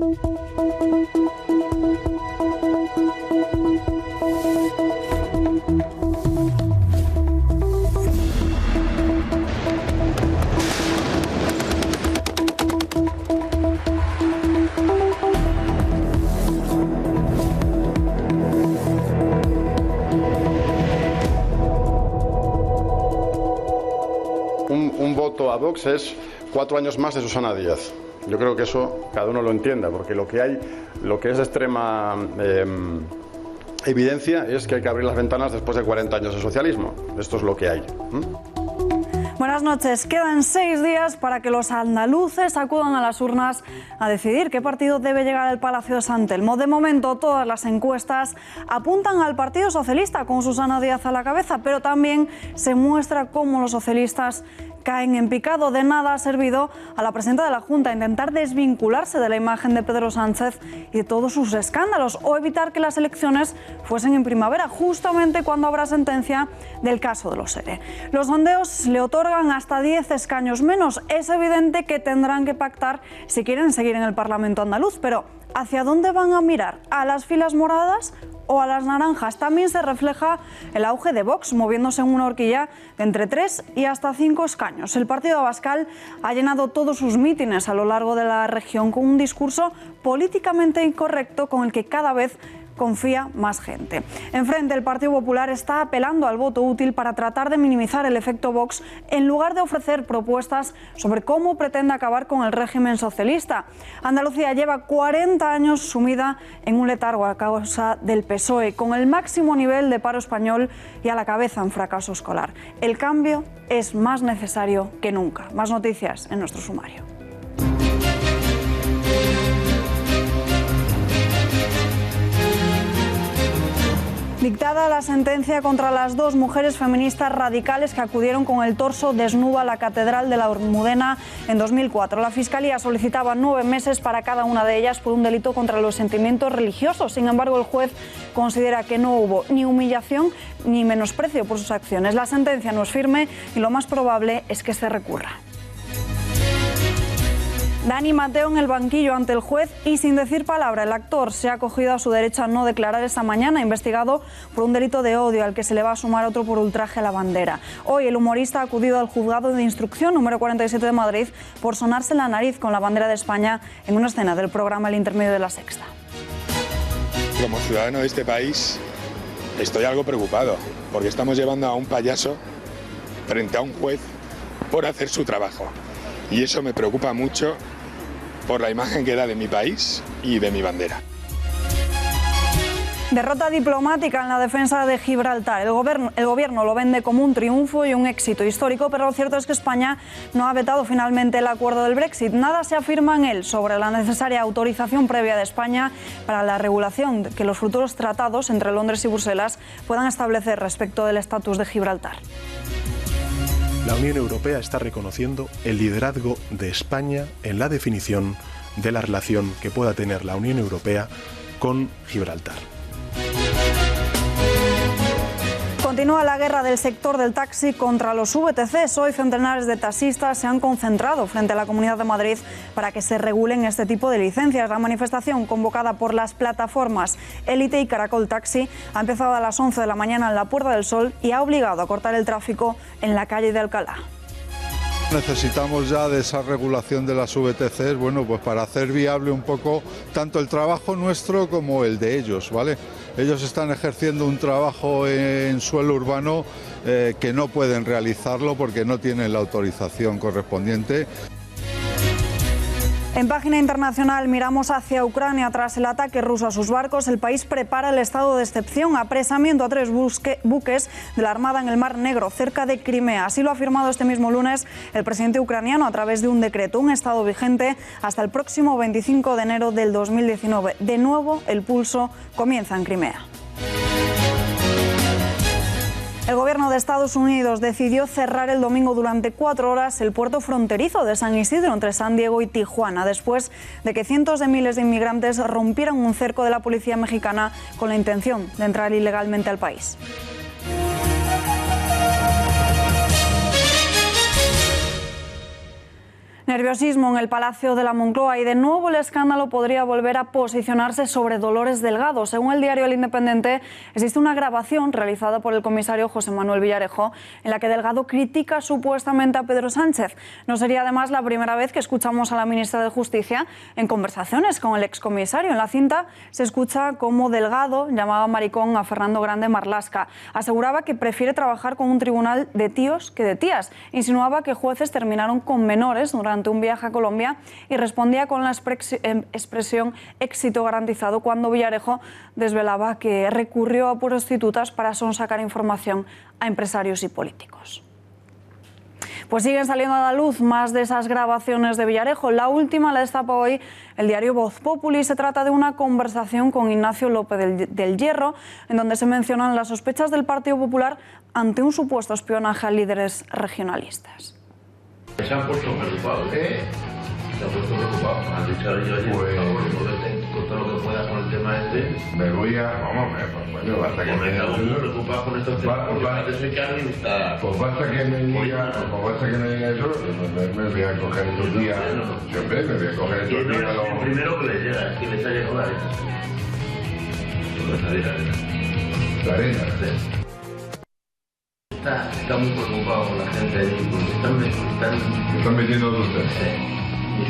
Un voto a Vox es 4 años más de Susana Díaz. Yo creo que eso cada uno lo entienda, porque lo que es de extrema evidencia es que hay que abrir las ventanas después de 40 años de socialismo. Esto es lo que hay. Buenas noches. Quedan 6 días para que los andaluces acudan a las urnas a decidir qué partido debe llegar al Palacio de San Telmo. De momento, todas las encuestas apuntan al Partido Socialista con Susana Díaz a la cabeza, pero también se muestra cómo los socialistas caen en picado. De nada ha servido a la presidenta de la Junta intentar desvincularse de la imagen de Pedro Sánchez y de todos sus escándalos, o evitar que las elecciones fuesen en primavera, justamente cuando habrá sentencia del caso de los ERE. Los sondeos le otorgan hasta 10 escaños menos. Es evidente que tendrán que pactar si quieren seguir en el Parlamento andaluz, pero ¿hacia dónde van a mirar? ¿A las filas moradas o a las naranjas? También se refleja el auge de Vox, moviéndose en una horquilla de entre 3 y hasta 5 escaños. El partido Abascal ha llenado todos sus mítines a lo largo de la región con un discurso políticamente incorrecto con el que cada vez confía más gente. Enfrente, el Partido Popular está apelando al voto útil para tratar de minimizar el efecto Vox en lugar de ofrecer propuestas sobre cómo pretende acabar con el régimen socialista. Andalucía lleva 40 años sumida en un letargo a causa del PSOE, con el máximo nivel de paro español y a la cabeza en fracaso escolar. El cambio es más necesario que nunca. Más noticias en nuestro sumario. Dictada la sentencia contra las 2 mujeres feministas radicales que acudieron con el torso desnudo a la Catedral de la Almudena en 2004. La Fiscalía solicitaba 9 meses para cada una de ellas por un delito contra los sentimientos religiosos. Sin embargo, el juez considera que no hubo ni humillación ni menosprecio por sus acciones. La sentencia no es firme y lo más probable es que se recurra. Dani Mateo en el banquillo ante el juez y sin decir palabra. El actor se ha acogido a su derecho a no declarar esta mañana, investigado por un delito de odio al que se le va a sumar otro por ultraje a la bandera. Hoy el humorista ha acudido al juzgado de instrucción número 47 de Madrid por sonarse la nariz con la bandera de España en una escena del programa El Intermedio de La Sexta. Como ciudadano de este país estoy algo preocupado porque estamos llevando a un payaso frente a un juez por hacer su trabajo y eso me preocupa mucho por la imagen que da de mi país y de mi bandera. Derrota diplomática en la defensa de Gibraltar. El gobierno lo vende como un triunfo y un éxito histórico, pero lo cierto es que España no ha vetado finalmente el acuerdo del Brexit. Nada se afirma en él sobre la necesaria autorización previa de España para la regulación que los futuros tratados entre Londres y Bruselas puedan establecer respecto del estatus de Gibraltar. La Unión Europea está reconociendo el liderazgo de España en la definición de la relación que pueda tener la Unión Europea con Gibraltar. Continúa la guerra del sector del taxi contra los VTCs. Hoy centenares de taxistas se han concentrado frente a la Comunidad de Madrid para que se regulen este tipo de licencias. La manifestación, convocada por las plataformas Élite y Caracol Taxi, ha empezado a las 11 de la mañana en la Puerta del Sol y ha obligado a cortar el tráfico en la calle de Alcalá. Necesitamos ya de esa regulación de las VTCs, bueno, pues para hacer viable un poco tanto el trabajo nuestro como el de ellos, ¿vale? Ellos están ejerciendo un trabajo en suelo urbano que no pueden realizarlo porque no tienen la autorización correspondiente. En página internacional miramos hacia Ucrania. Tras el ataque ruso a sus barcos, el país prepara el estado de excepción, apresamiento a 3 buques de la Armada en el Mar Negro, cerca de Crimea. Así lo ha afirmado este mismo lunes el presidente ucraniano a través de un decreto, un estado vigente hasta el próximo 25 de enero del 2019. De nuevo, el pulso comienza en Crimea. El gobierno de Estados Unidos decidió cerrar el domingo durante 4 horas el puerto fronterizo de San Isidro entre San Diego y Tijuana, después de que cientos de miles de inmigrantes rompieran un cerco de la policía mexicana con la intención de entrar ilegalmente al país. Nerviosismo en el Palacio de la Moncloa y de nuevo el escándalo podría volver a posicionarse sobre Dolores Delgado. Según el diario El Independiente, existe una grabación realizada por el comisario José Manuel Villarejo en la que Delgado critica supuestamente a Pedro Sánchez. No sería además la primera vez que escuchamos a la ministra de Justicia en conversaciones con el excomisario. En la cinta se escucha cómo Delgado llamaba maricón a Fernando Grande Marlaska. Aseguraba que prefiere trabajar con un tribunal de tíos que de tías. Insinuaba que jueces terminaron con menores durante un viaje a Colombia y respondía con la expresión éxito garantizado cuando Villarejo desvelaba que recurrió a prostitutas para sonsacar información a empresarios y políticos. Pues siguen saliendo a la luz más de esas grabaciones de Villarejo. La última la destapa hoy el diario Voz Populi. Se trata de una conversación con Ignacio López del Hierro, en donde se mencionan las sospechas del Partido Popular ante un supuesto espionaje a líderes regionalistas. Se han puesto preocupados, Se han puesto preocupados. Han dicho a ellos, por favor, con todo lo que puedas con el tema este. Me voy a... Vamos, pues basta que me... Estamos muy preocupados con estos temas, porque parece que alguien está... Pues basta que me diga eso, me voy a coger estos días... Siempre me voy a coger estos días... El primero que les llega, es que les ha llegado la arena. La arena. Está muy preocupado con la gente allí, porque están metiendo dos ustedes.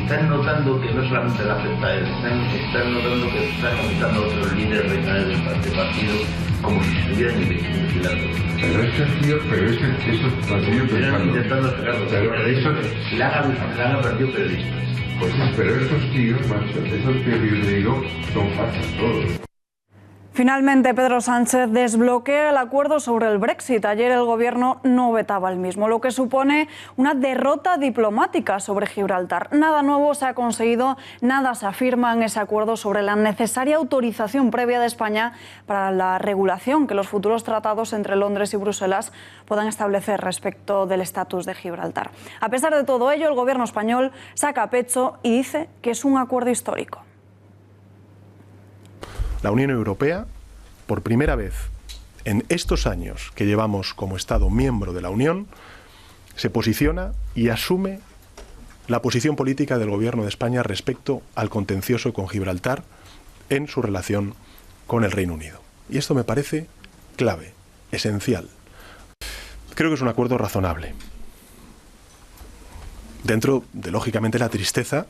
Están notando que no solamente la afecta a él, están notando que están aumentando otros líderes regionales del partido como si estuvieran investigando. Pero esos partidos están intentando sacarlo, pero eso le han perdido periodistas. Pues pero estos tíos, macho, esos tíos que yo te digo, son falsas todos. Finalmente, Pedro Sánchez desbloquea el acuerdo sobre el Brexit. Ayer el Gobierno no vetaba el mismo, lo que supone una derrota diplomática sobre Gibraltar. Nada nuevo se ha conseguido, nada se afirma en ese acuerdo sobre la necesaria autorización previa de España para la regulación que los futuros tratados entre Londres y Bruselas puedan establecer respecto del estatus de Gibraltar. A pesar de todo ello, el Gobierno español saca pecho y dice que es un acuerdo histórico. La Unión Europea, por primera vez en estos años que llevamos como Estado miembro de la Unión, se posiciona y asume la posición política del Gobierno de España respecto al contencioso con Gibraltar en su relación con el Reino Unido. Y esto me parece clave, esencial. Creo que es un acuerdo razonable, dentro de, lógicamente, la tristeza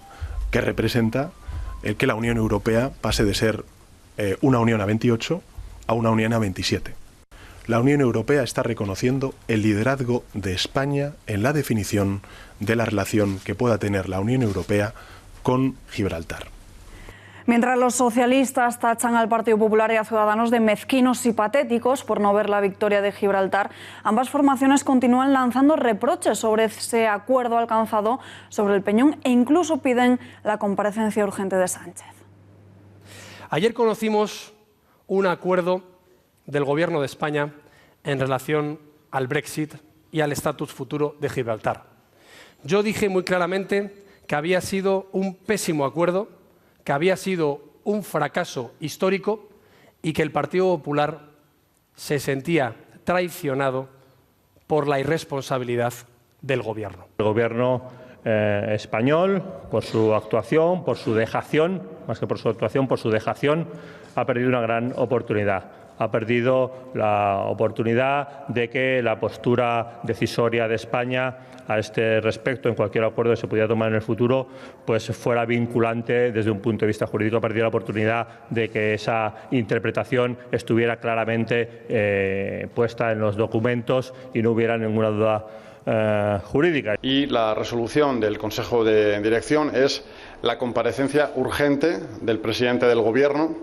que representa el que la Unión Europea pase de ser una Unión a 28 a una Unión a 27. La Unión Europea está reconociendo el liderazgo de España en la definición de la relación que pueda tener la Unión Europea con Gibraltar. Mientras los socialistas tachan al Partido Popular y a Ciudadanos de mezquinos y patéticos por no ver la victoria de Gibraltar, ambas formaciones continúan lanzando reproches sobre ese acuerdo alcanzado sobre el Peñón e incluso piden la comparecencia urgente de Sánchez. Ayer conocimos un acuerdo del Gobierno de España en relación al Brexit y al estatus futuro de Gibraltar. Yo dije muy claramente que había sido un pésimo acuerdo, que había sido un fracaso histórico y que el Partido Popular se sentía traicionado por la irresponsabilidad del Gobierno. El Gobierno español, por su actuación, por su dejación, más que por su actuación, por su dejación, ha perdido una gran oportunidad. Ha perdido la oportunidad de que la postura decisoria de España a este respecto, en cualquier acuerdo que se pudiera tomar en el futuro, pues fuera vinculante desde un punto de vista jurídico. Ha perdido la oportunidad de que esa interpretación estuviera claramente puesta en los documentos y no hubiera ninguna duda jurídica. Y la resolución del Consejo de Dirección es la comparecencia urgente del presidente del Gobierno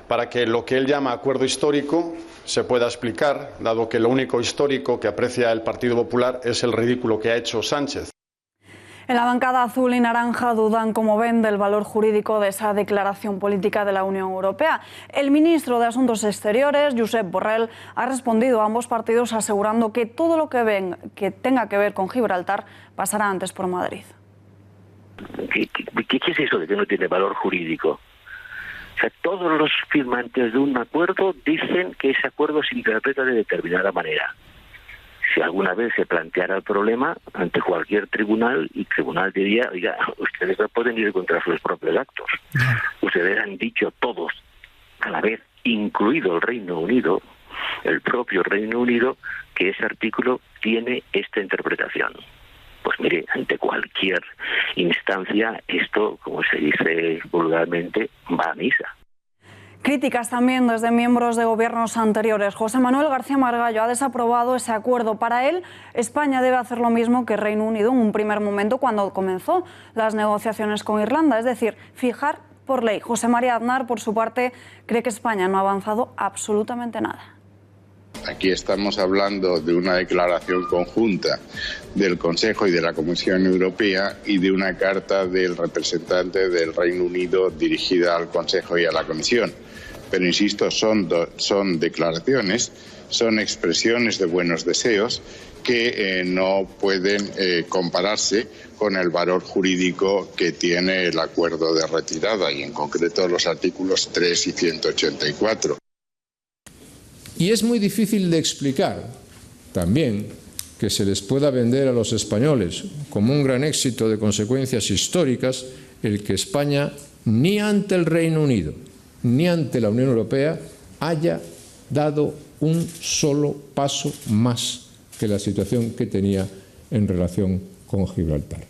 para que lo que él llama acuerdo histórico se pueda explicar, dado que lo único histórico que aprecia el Partido Popular es el ridículo que ha hecho Sánchez. En la bancada azul y naranja dudan, como ven, del valor jurídico de esa declaración política de la Unión Europea. El ministro de Asuntos Exteriores, Josep Borrell, ha respondido a ambos partidos asegurando que todo lo que tenga que ver con Gibraltar pasará antes por Madrid. ¿Qué es eso de que no tiene valor jurídico? O sea, todos los firmantes de un acuerdo dicen que ese acuerdo se interpreta de determinada manera. si alguna vez se planteara el problema ante cualquier tribunal, y el tribunal diría, oiga, ustedes no pueden ir contra sus propios actos. Ustedes han dicho todos a la vez, incluido el Reino Unido, el propio Reino Unido, que ese artículo tiene esta interpretación. Pues mire, ante cualquier instancia, esto, como se dice vulgarmente, va a misa. Críticas también desde miembros de gobiernos anteriores. José Manuel García Margallo ha desaprobado ese acuerdo. Para él, España debe hacer lo mismo que Reino Unido en un primer momento cuando comenzó las negociaciones con Irlanda, es decir, fijar por ley. José María Aznar, por su parte, cree que España no ha avanzado absolutamente nada. Aquí estamos hablando de una declaración conjunta del Consejo y de la Comisión Europea y de una carta del representante del Reino Unido dirigida al Consejo y a la Comisión. Pero insisto, son declaraciones, son expresiones de buenos deseos que no pueden compararse con el valor jurídico que tiene el acuerdo de retirada y en concreto los artículos 3 y 184. Y es muy difícil de explicar también que se les pueda vender a los españoles como un gran éxito de consecuencias históricas el que España ni ante el Reino Unido ni ante la Unión Europea haya dado un solo paso más que la situación que tenía en relación con Gibraltar.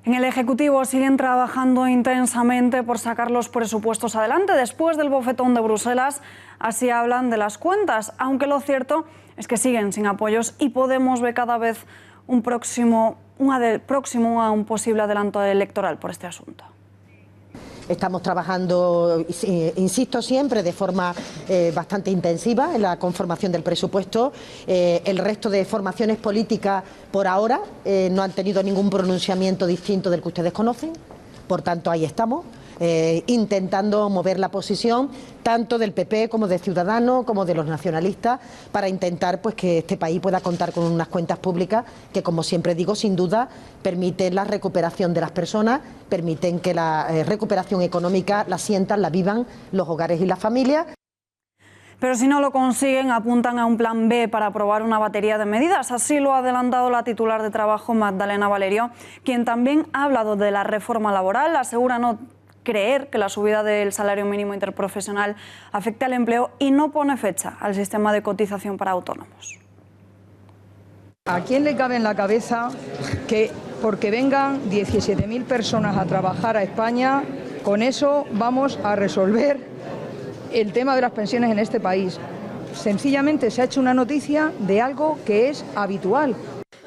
En el Ejecutivo siguen trabajando intensamente por sacar los presupuestos adelante después del bofetón de Bruselas. Así hablan de las cuentas, aunque lo cierto es que siguen sin apoyos y Podemos ve cada vez próximo a un posible adelanto electoral por este asunto. Estamos trabajando, insisto, siempre de forma bastante intensiva en la conformación del presupuesto. El resto de formaciones políticas, por ahora, no han tenido ningún pronunciamiento distinto del que ustedes conocen. Por tanto, ahí estamos, intentando mover la posición tanto del PP como de Ciudadanos, como de los nacionalistas, para intentar pues que este país pueda contar con unas cuentas públicas que, como siempre digo, sin duda permiten la recuperación de las personas, permiten que la recuperación económica la sientan, la vivan los hogares y las familias. Pero si no lo consiguen, apuntan a un plan B para aprobar una batería de medidas. Así lo ha adelantado la titular de Trabajo, Magdalena Valerio, quien también ha hablado de la reforma laboral. Asegura no creer que la subida del salario mínimo interprofesional afecte al empleo y no pone fecha al sistema de cotización para autónomos. ¿A quién le cabe en la cabeza que porque vengan 17.000 personas a trabajar a España, con eso vamos a resolver el tema de las pensiones en este país? Sencillamente se ha hecho una noticia de algo que es habitual.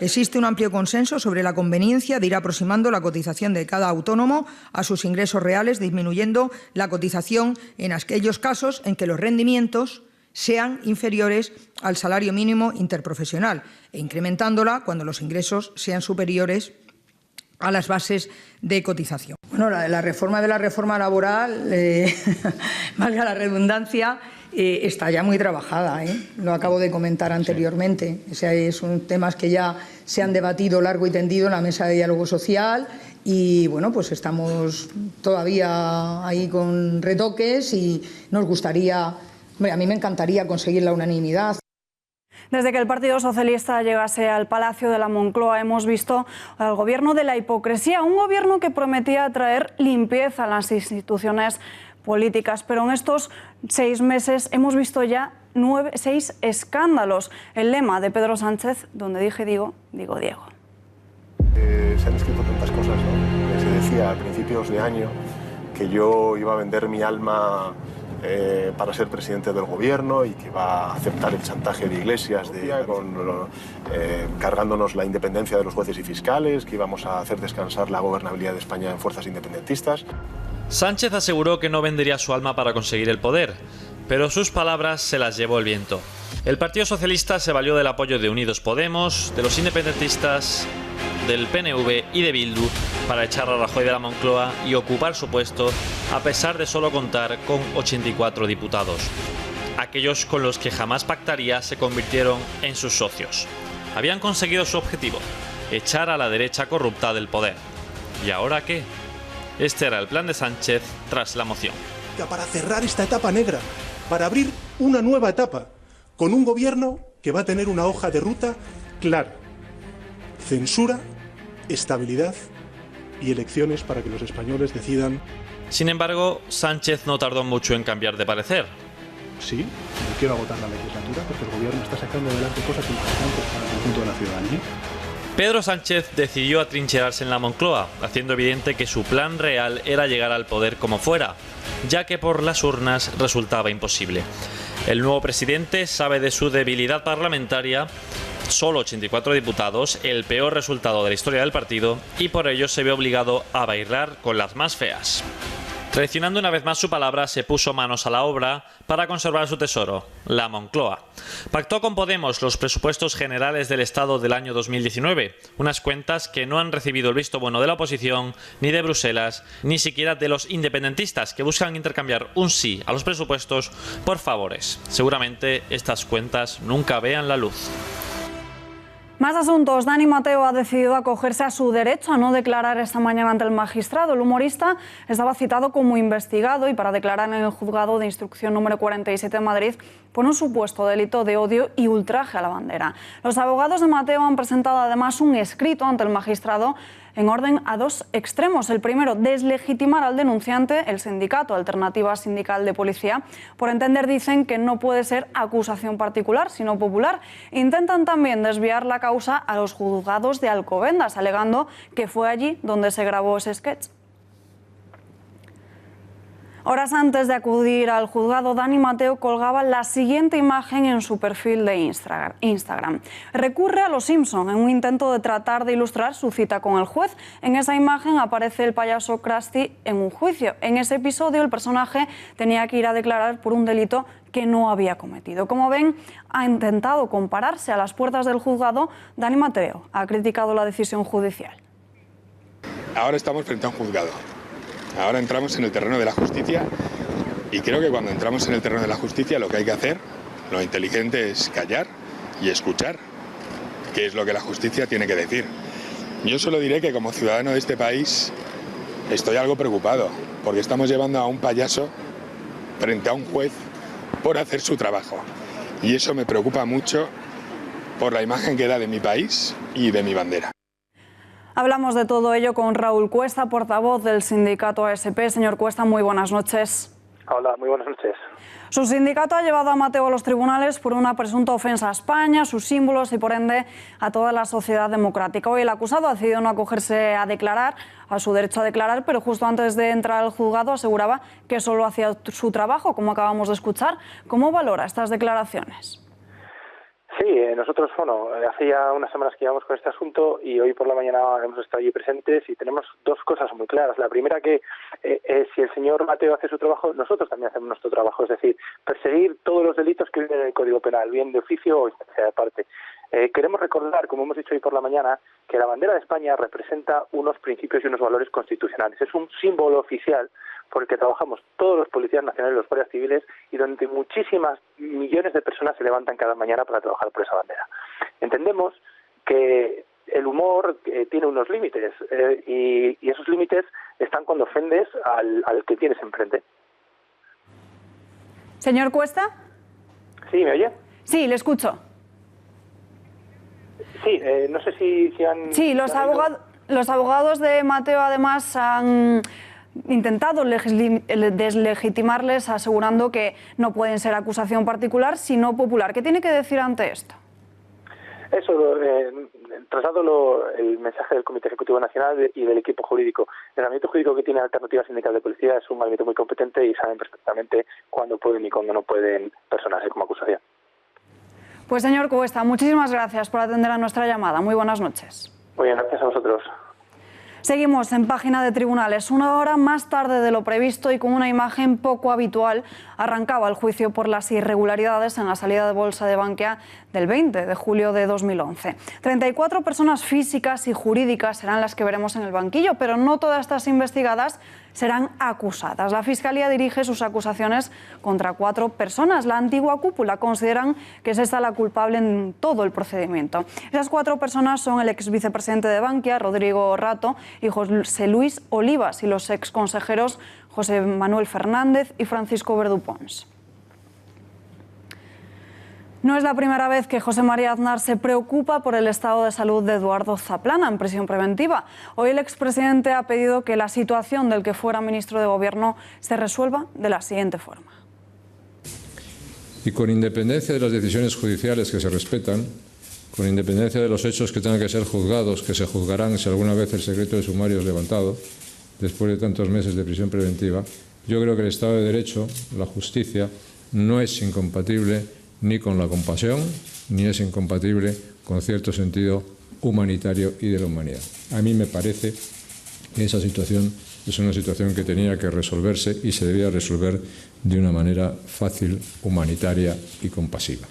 Existe un amplio consenso sobre la conveniencia de ir aproximando la cotización de cada autónomo a sus ingresos reales, disminuyendo la cotización en aquellos casos en que los rendimientos sean inferiores al salario mínimo interprofesional e incrementándola cuando los ingresos sean superiores a las bases de cotización. Bueno, la reforma de la reforma laboral, valga la redundancia, está ya muy trabajada, lo acabo de comentar anteriormente. O sea, son temas que ya se han debatido largo y tendido en la mesa de diálogo social y bueno, pues estamos todavía ahí con retoques y nos gustaría, a mí me encantaría conseguir la unanimidad. Desde que el Partido Socialista llegase al Palacio de la Moncloa hemos visto al gobierno de la hipocresía, un gobierno que prometía traer limpieza a las instituciones políticas, pero en estos 6 meses hemos visto ya 6 escándalos. El lema de Pedro Sánchez, donde dije digo, digo Diego. Se han escrito tantas cosas, ¿no? Se decía a principios de año que yo iba a vender mi alma para ser presidente del gobierno y que va a aceptar el chantaje de Iglesias cargándonos la independencia de los jueces y fiscales, que íbamos a hacer descansar la gobernabilidad de España en fuerzas independentistas. Sánchez aseguró que no vendería su alma para conseguir el poder, pero sus palabras se las llevó el viento. El Partido Socialista se valió del apoyo de Unidos Podemos, de los independentistas, del PNV y de Bildu para echar a Rajoy de la Moncloa y ocupar su puesto a pesar de solo contar con 84 diputados. Aquellos con los que jamás pactaría se convirtieron en sus socios. Habían conseguido su objetivo, echar a la derecha corrupta del poder. ¿Y ahora qué? Este era el plan de Sánchez tras la moción. Para cerrar esta etapa negra, para abrir una nueva etapa, con un gobierno que va a tener una hoja de ruta clara: censura, estabilidad y elecciones para que los españoles decidan. Sin embargo, Sánchez no tardó mucho en cambiar de parecer. Sí, yo quiero agotar la legislatura porque el gobierno está sacando adelante cosas importantes para el conjunto de la ciudadanía. Pedro Sánchez decidió atrincherarse en la Moncloa, haciendo evidente que su plan real era llegar al poder como fuera, ya que por las urnas resultaba imposible. El nuevo presidente sabe de su debilidad parlamentaria, solo 84 diputados, el peor resultado de la historia del partido, y por ello se ve obligado a bailar con las más feas. Traicionando una vez más su palabra, se puso manos a la obra para conservar su tesoro, la Moncloa. Pactó con Podemos los presupuestos generales del Estado del año 2019, unas cuentas que no han recibido el visto bueno de la oposición, ni de Bruselas, ni siquiera de los independentistas, que buscan intercambiar un sí a los presupuestos por favores. Seguramente estas cuentas nunca vean la luz. Más asuntos. Dani Mateo ha decidido acogerse a su derecho a no declarar esta mañana ante el magistrado. El humorista estaba citado como investigado y para declarar en el juzgado de instrucción número 47 de Madrid por un supuesto delito de odio y ultraje a la bandera. Los abogados de Mateo han presentado además un escrito ante el magistrado en orden a dos extremos. El primero, deslegitimar al denunciante, el sindicato Alternativa Sindical de Policía, por entender, dicen, que no puede ser acusación particular, sino popular. Intentan también desviar la causa a los juzgados de Alcobendas, alegando que fue allí donde se grabó ese sketch. Horas antes de acudir al juzgado, Dani Mateo colgaba la siguiente imagen en su perfil de Instagram. Recurre a Los Simpson en un intento de tratar de ilustrar su cita con el juez. En esa imagen aparece el payaso Krusty en un juicio. En ese episodio el personaje tenía que ir a declarar por un delito que no había cometido. Como ven, ha intentado compararse a las puertas del juzgado. Dani Mateo ha criticado la decisión judicial. Ahora estamos frente a un juzgado. Ahora entramos en el terreno de la justicia y creo que cuando entramos en el terreno de la justicia lo que hay que hacer, lo inteligente, es callar y escuchar qué es lo que la justicia tiene que decir. Yo solo diré que como ciudadano de este país estoy algo preocupado porque estamos llevando a un payaso frente a un juez por hacer su trabajo y eso me preocupa mucho por la imagen que da de mi país y de mi bandera. Hablamos de todo ello con Raúl Cuesta, portavoz del sindicato ASP. Señor Cuesta, muy buenas noches. Hola, muy buenas noches. Su sindicato ha llevado a Mateo a los tribunales por una presunta ofensa a España, sus símbolos y, por ende, a toda la sociedad democrática. Hoy el acusado ha decidido no acogerse a declarar, a su derecho a declarar, pero justo antes de entrar al juzgado aseguraba que solo hacía su trabajo, como acabamos de escuchar. ¿Cómo valora estas declaraciones? Sí, nosotros, hace ya unas semanas que llevamos con este asunto y hoy por la mañana hemos estado allí presentes y tenemos dos cosas muy claras. La primera, que si el señor Mateo hace su trabajo, nosotros también hacemos nuestro trabajo, es decir, perseguir todos los delitos que vienen en el Código Penal, bien de oficio o instancia de parte. Queremos recordar, como hemos dicho hoy por la mañana, que la bandera de España representa unos principios y unos valores constitucionales. Es un símbolo oficial por el que trabajamos todos los policías nacionales y los guardias civiles y donde muchísimas millones de personas se levantan cada mañana para trabajar por esa bandera. Entendemos que el humor tiene unos límites y esos límites están cuando ofendes al que tienes enfrente. Señor Cuesta. ¿Sí, me oye? Sí, le escucho. Sí, no sé si han... Sí, los abogados de Mateo además han intentado deslegitimarles asegurando que no pueden ser acusación particular sino popular. ¿Qué tiene que decir ante esto? Eso, traslado el mensaje del Comité Ejecutivo Nacional y del equipo jurídico. El gabinete jurídico que tiene Alternativa Sindical de Policía es un gabinete muy competente y saben perfectamente cuándo pueden y cuándo no pueden personarse como acusación. Pues señor Cuesta, muchísimas gracias por atender a nuestra llamada. Muy buenas noches. Muy bien, gracias a vosotros. Seguimos en página de tribunales. Una hora más tarde de lo previsto y con una imagen poco habitual, arrancaba el juicio por las irregularidades en la salida de bolsa de Bankia del 20 de julio de 2011. 34 personas físicas y jurídicas serán las que veremos en el banquillo, pero no todas estas investigadas serán acusadas. La Fiscalía dirige sus acusaciones contra 4 personas. La antigua cúpula consideran que es esta la culpable en todo el procedimiento. Esas 4 personas son el ex vicepresidente de Bankia, Rodrigo Rato, y José Luis Olivas, y los ex consejeros José Manuel Fernández y Francisco Verdú Pons. No es la primera vez que José María Aznar se preocupa por el estado de salud de Eduardo Zaplana en prisión preventiva. Hoy el expresidente ha pedido que la situación del que fuera ministro de Gobierno se resuelva de la siguiente forma. Y con independencia de las decisiones judiciales que se respetan, con independencia de los hechos que tengan que ser juzgados, que se juzgarán si alguna vez el secreto de sumario es levantado, después de tantos meses de prisión preventiva, yo creo que el Estado de Derecho, la justicia, no es incompatible ni con la compasión, ni es incompatible con cierto sentido humanitario y de la humanidad. A mí me parece que esa situación es una situación que tenía que resolverse y se debía resolver de una manera fácil, humanitaria y compasiva.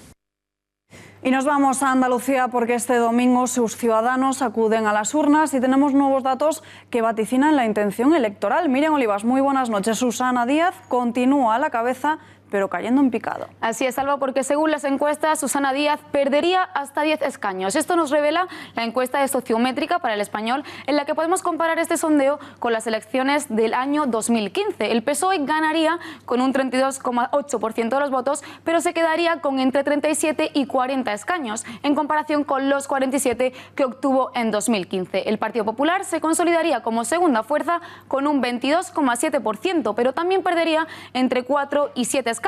Y nos vamos a Andalucía porque este domingo sus ciudadanos acuden a las urnas y tenemos nuevos datos que vaticinan la intención electoral. Miriam Olivas, muy buenas noches. Susana Díaz continúa a la cabeza, pero cayendo en picado. Así es, Alba, porque según las encuestas, Susana Díaz perdería hasta 10 escaños. Esto nos revela la encuesta de Sociométrica para El Español, en la que podemos comparar este sondeo con las elecciones del año 2015. El PSOE ganaría con un 32,8% de los votos, pero se quedaría con entre 37 y 40 escaños, en comparación con los 47 que obtuvo en 2015. El Partido Popular se consolidaría como segunda fuerza con un 22,7%, pero también perdería entre 4 y 7 escaños.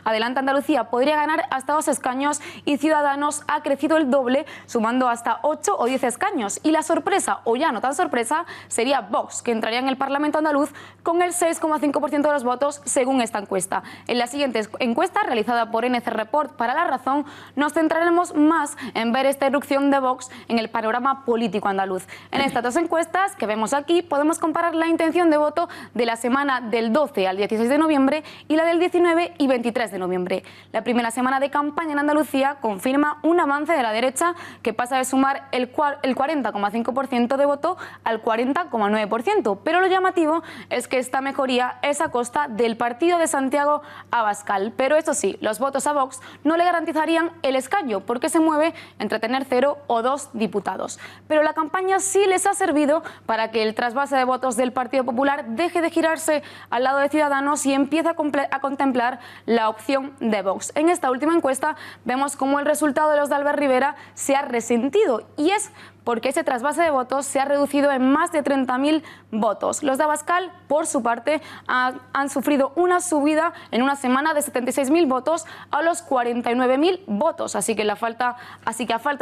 Adelante Andalucía podría ganar hasta 2 escaños y Ciudadanos ha crecido el doble, sumando hasta 8 o 10 escaños. Y la sorpresa, o ya no tan sorpresa, sería Vox, que entraría en el Parlamento andaluz con el 6,5% de los votos según esta encuesta. En la siguiente encuesta, realizada por NC Report para La Razón, nos centraremos más en ver esta irrupción de Vox en el panorama político andaluz. En estas dos encuestas que vemos aquí podemos comparar la intención de voto de la semana del 12 al 16 de noviembre y la del 19 y 23 de noviembre. La primera semana de campaña en Andalucía confirma un avance de la derecha que pasa de sumar el 40,5% de voto al 40,9%. Pero lo llamativo es que esta mejoría es a costa del partido de Santiago Abascal. Pero eso sí, los votos a Vox no le garantizarían el escaño porque se mueve entre tener 0 o 2 diputados. Pero la campaña sí les ha servido para que el trasvase de votos del Partido Popular deje de girarse al lado de Ciudadanos y empiece a contemplar la opción de Vox. En esta última encuesta vemos cómo el resultado de los de Albert Rivera se ha resentido y es porque ese trasvase de votos se ha reducido en más de 30.000 votos. Los de Abascal, por su parte, han sufrido una subida en una semana de 76.000 votos a los 49.000 votos. Así que a falta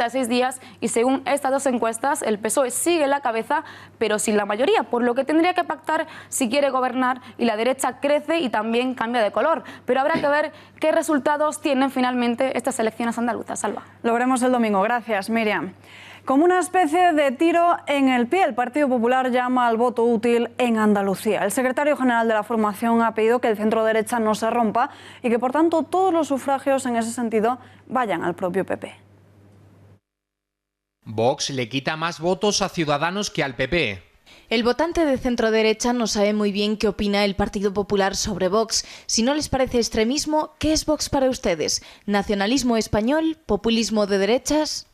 de 6 días y según estas dos encuestas, el PSOE sigue en la cabeza, pero sin la mayoría, por lo que tendría que pactar si quiere gobernar y la derecha crece y también cambia de color. Pero habrá que ver qué resultados tienen finalmente estas elecciones andaluzas. Salva. Lo veremos el domingo. Gracias, Miriam. Como una especie de tiro en el pie, el Partido Popular llama al voto útil en Andalucía. El secretario general de la formación ha pedido que el centro derecha no se rompa y que, por tanto, todos los sufragios en ese sentido vayan al propio PP. Vox le quita más votos a Ciudadanos que al PP. El votante de centro-derecha no sabe muy bien qué opina el Partido Popular sobre Vox. Si no les parece extremismo, ¿qué es Vox para ustedes? ¿Nacionalismo español? ¿Populismo de derechas?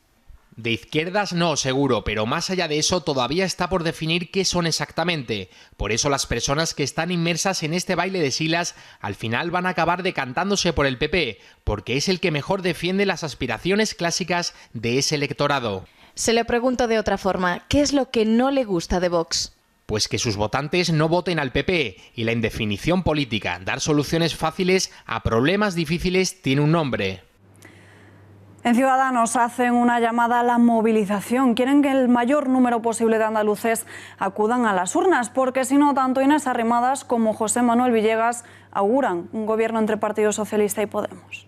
De izquierdas no, seguro, pero más allá de eso todavía está por definir qué son exactamente. Por eso las personas que están inmersas en este baile de siglas al final van a acabar decantándose por el PP, porque es el que mejor defiende las aspiraciones clásicas de ese electorado. Se le pregunta de otra forma, ¿qué es lo que no le gusta de Vox? Pues que sus votantes no voten al PP y la indefinición política, dar soluciones fáciles a problemas difíciles tiene un nombre. En Ciudadanos hacen una llamada a la movilización. Quieren que el mayor número posible de andaluces acudan a las urnas, porque si no, tanto Inés Arrimadas como José Manuel Villegas auguran un gobierno entre Partido Socialista y Podemos.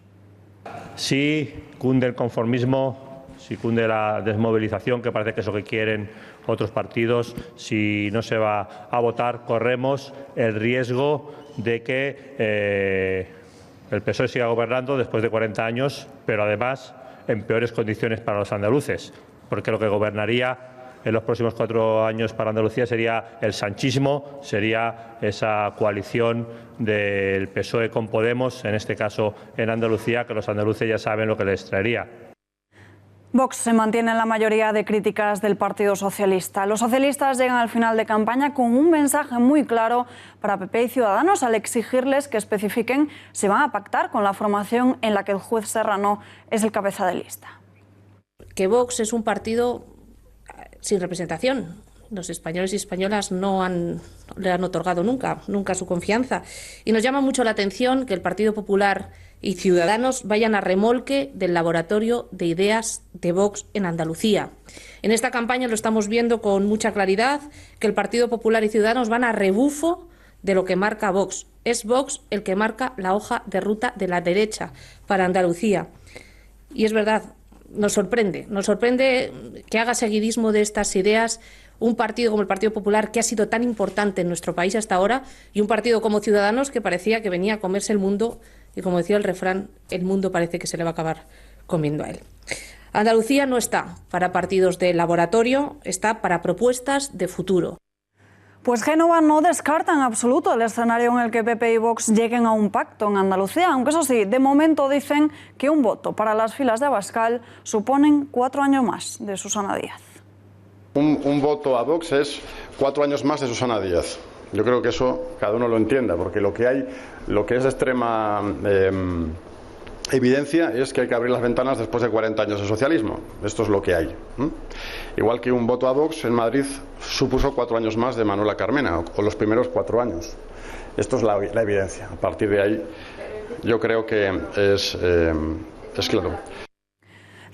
Si cunde el conformismo, si cunde la desmovilización, que parece que es lo que quieren otros partidos, si no se va a votar, corremos el riesgo de que el PSOE siga gobernando después de 40 años, pero además en peores condiciones para los andaluces, porque lo que gobernaría en los próximos 4 años para Andalucía sería el sanchismo, sería esa coalición del PSOE con Podemos, en este caso en Andalucía, que los andaluces ya saben lo que les traería. Vox se mantiene en la mayoría de críticas del Partido Socialista. Los socialistas llegan al final de campaña con un mensaje muy claro para PP y Ciudadanos al exigirles que especifiquen si van a pactar con la formación en la que el juez Serrano es el cabeza de lista. Que Vox es un partido sin representación. Los españoles y españolas no le han otorgado nunca su confianza. Y nos llama mucho la atención que el Partido Popular y Ciudadanos vayan a remolque del laboratorio de ideas de Vox en Andalucía. En esta campaña lo estamos viendo con mucha claridad, que el Partido Popular y Ciudadanos van a rebufo de lo que marca Vox. Es Vox el que marca la hoja de ruta de la derecha para Andalucía. Y es verdad, nos sorprende que haga seguidismo de estas ideas un partido como el Partido Popular, que ha sido tan importante en nuestro país hasta ahora, y un partido como Ciudadanos, que parecía que venía a comerse el mundo, y como decía el refrán, el mundo parece que se le va a acabar comiendo a él. Andalucía no está para partidos de laboratorio, está para propuestas de futuro. Pues Génova no descarta en absoluto el escenario en el que PP y Vox lleguen a un pacto en Andalucía, aunque eso sí, de momento dicen que un voto para las filas de Abascal suponen 4 años más de Susana Díaz. Un voto a Vox es 4 años más de Susana Díaz. Yo creo que eso cada uno lo entienda, porque lo que es de extrema evidencia es que hay que abrir las ventanas después de 40 años de socialismo. Esto es lo que hay. Igual que un voto a Vox en Madrid supuso 4 años más de Manuela Carmena, o los primeros 4 años. Esto es la evidencia. A partir de ahí, yo creo que es claro.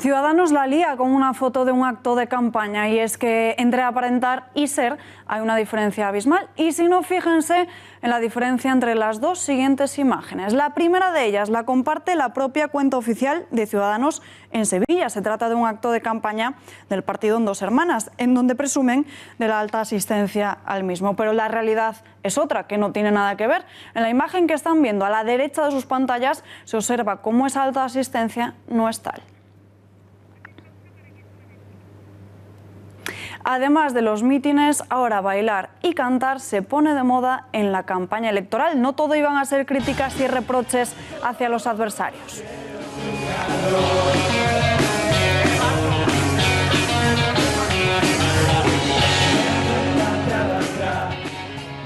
Ciudadanos la lía con una foto de un acto de campaña, y es que entre aparentar y ser hay una diferencia abismal. Y si no, fíjense en la diferencia entre las dos siguientes imágenes. La primera de ellas la comparte la propia cuenta oficial de Ciudadanos en Sevilla. Se trata de un acto de campaña del partido en Dos Hermanas, en donde presumen de la alta asistencia al mismo. Pero la realidad es otra, que no tiene nada que ver. En la imagen que están viendo a la derecha de sus pantallas se observa cómo esa alta asistencia no es tal. Además de los mítines, ahora bailar y cantar se pone de moda en la campaña electoral. No todo iban a ser críticas y reproches hacia los adversarios.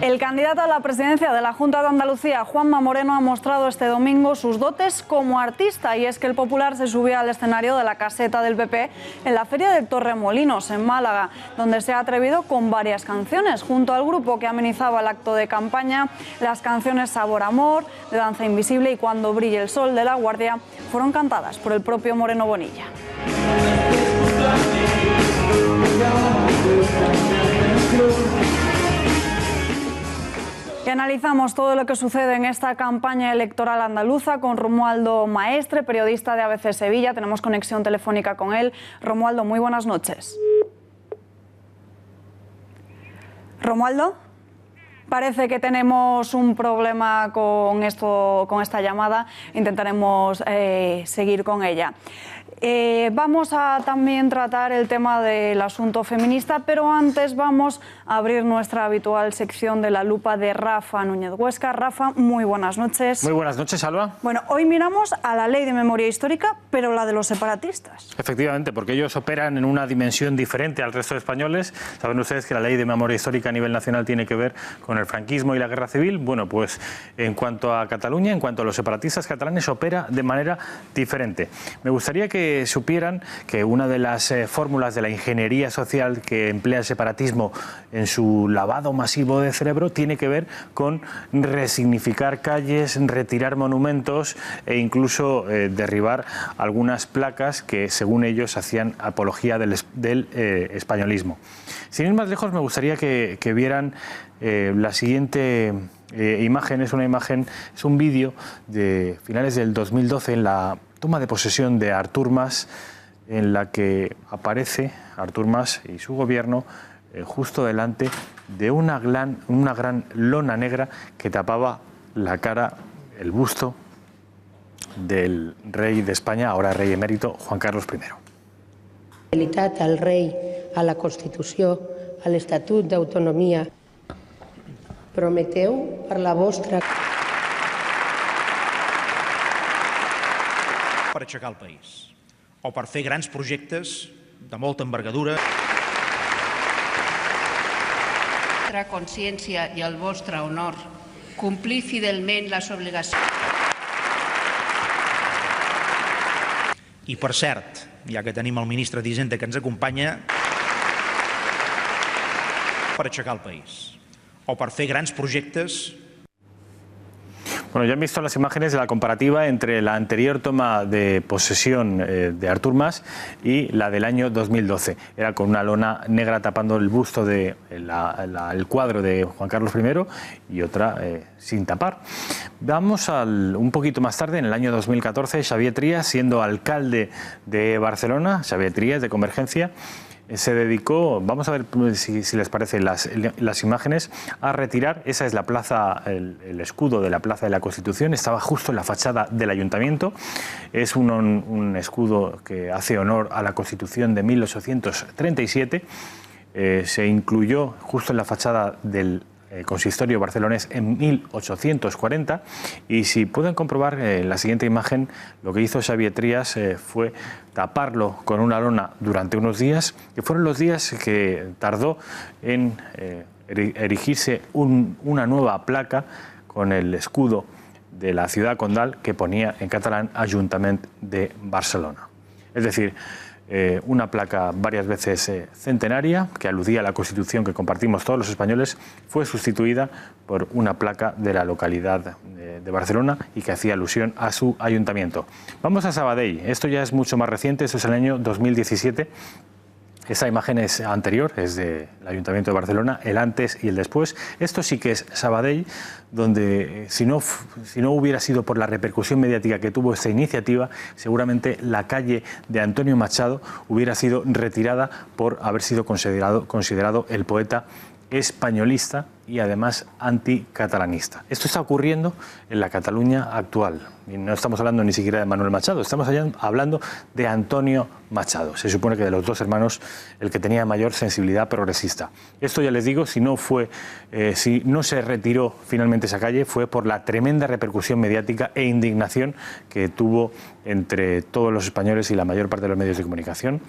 El candidato a la presidencia de la Junta de Andalucía, Juanma Moreno, ha mostrado este domingo sus dotes como artista, y es que el popular se subió al escenario de la caseta del PP en la Feria de Torremolinos, en Málaga, donde se ha atrevido con varias canciones. Junto al grupo que amenizaba el acto de campaña, las canciones Sabor Amor, de Danza Invisible y Cuando brille el sol, de La Guardia, fueron cantadas por el propio Moreno Bonilla. Y analizamos todo lo que sucede en esta campaña electoral andaluza con Romualdo Maestre, periodista de ABC Sevilla. Tenemos conexión telefónica con él. Romualdo, muy buenas noches. Romualdo, parece que tenemos un problema con esta llamada. Intentaremos seguir con ella. Vamos a también tratar el tema del asunto feminista, pero antes vamos a abrir nuestra habitual sección de la lupa de Rafa Núñez Huesca. Rafa, muy buenas noches. Muy buenas noches, Alba. Bueno, hoy miramos a la ley de memoria histórica, pero la de los separatistas. Efectivamente, porque ellos operan en una dimensión diferente al resto de españoles. Saben ustedes que la ley de memoria histórica a nivel nacional tiene que ver con el franquismo y la guerra civil. Bueno, pues en cuanto a Cataluña, en cuanto a los separatistas catalanes, opera de manera diferente. Me gustaría que supieran que una de las fórmulas de la ingeniería social que emplea el separatismo en su lavado masivo de cerebro tiene que ver con resignificar calles, retirar monumentos e incluso derribar algunas placas que, según ellos, hacían apología del españolismo. Sin ir más lejos, me gustaría que vieran la siguiente imagen. Es un vídeo de finales del 2012 en la toma de posesión de Artur Mas, en la que aparece Artur Mas y su gobierno justo delante de una gran lona negra que tapaba la cara, el busto del rey de España, ahora rey emérito, Juan Carlos I. Fidelitat al rei, a la Constitució, a l'Estatut d'Autonomia. Prometeu per la vostra... per aixecar el país. o per fer grans projectes de molta envergadura. La vostra consciència i el vostre honor, complir fidelment les obligacions. I per cert, ja que tenim el ministre d'Hisenda que ens acompanya, per aixecar el país o per fer grans projectes. Bueno, ya han visto las imágenes de la comparativa entre la anterior toma de posesión de Artur Mas y la del año 2012. Era con una lona negra tapando el busto de el cuadro de Juan Carlos I y otra sin tapar. Vamos un poquito más tarde, en el año 2014, Xavier Trias, siendo alcalde de Barcelona, Xavier Trias de Convergencia, se dedicó, vamos a ver si les parece las imágenes, a retirar, esa es la plaza, el escudo de la Plaza de la Constitución, estaba justo en la fachada del Ayuntamiento, es un escudo que hace honor a la Constitución de 1837, se incluyó justo en la fachada del consistorio barcelonés en 1840 y si pueden comprobar en la siguiente imagen, lo que hizo Xavier Trias fue taparlo con una lona durante unos días, que fueron los días que tardó en erigirse una nueva placa con el escudo de la ciudad condal que ponía en catalán Ajuntament de Barcelona. Es decir, una placa varias veces centenaria, que aludía a la Constitución que compartimos todos los españoles, fue sustituida por una placa de la localidad de Barcelona y que hacía alusión a su ayuntamiento. Vamos a Sabadell, esto ya es mucho más reciente, esto es el año 2017. Esa imagen es anterior, es del Ayuntamiento de Barcelona, el antes y el después. Esto sí que es Sabadell, donde si no hubiera sido por la repercusión mediática que tuvo esta iniciativa, seguramente la calle de Antonio Machado hubiera sido retirada por haber sido considerado el poeta españolista y además anticatalanista. Esto está ocurriendo en la Cataluña actual. Y no estamos hablando ni siquiera de Manuel Machado, estamos hablando de Antonio Machado. Se supone que de los dos hermanos el que tenía mayor sensibilidad progresista. Esto ya les digo, si no se retiró finalmente esa calle, fue por la tremenda repercusión mediática e indignación que tuvo entre todos los españoles y la mayor parte de los medios de comunicación.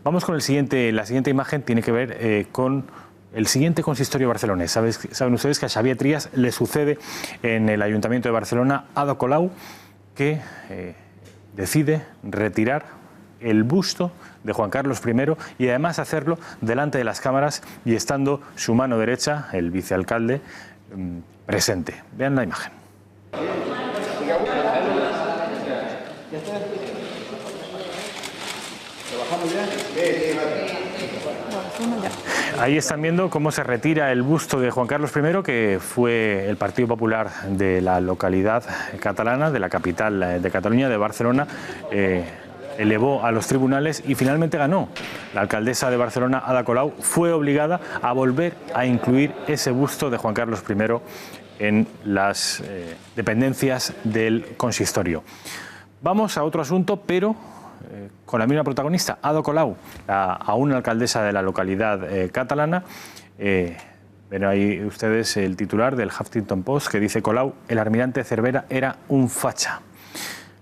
Vamos con la siguiente imagen, tiene que ver con el siguiente consistorio barcelonés. Saben ustedes que a Xavier Trias le sucede en el Ayuntamiento de Barcelona Ada Colau, que decide retirar el busto de Juan Carlos I y además hacerlo delante de las cámaras y estando su mano derecha, el vicealcalde, presente. Vean la imagen. Ahí están viendo cómo se retira el busto de Juan Carlos I, que fue el Partido Popular de la localidad catalana, de la capital de Cataluña, de Barcelona, elevó a los tribunales y finalmente ganó. La alcaldesa de Barcelona, Ada Colau, fue obligada a volver a incluir ese busto de Juan Carlos I en las dependencias del consistorio. Vamos a otro asunto, pero con la misma protagonista, Ada Colau, aún alcaldesa de la localidad catalana. Ven ahí ustedes el titular del Huffington Post que dice: Colau, el almirante Cervera era un facha.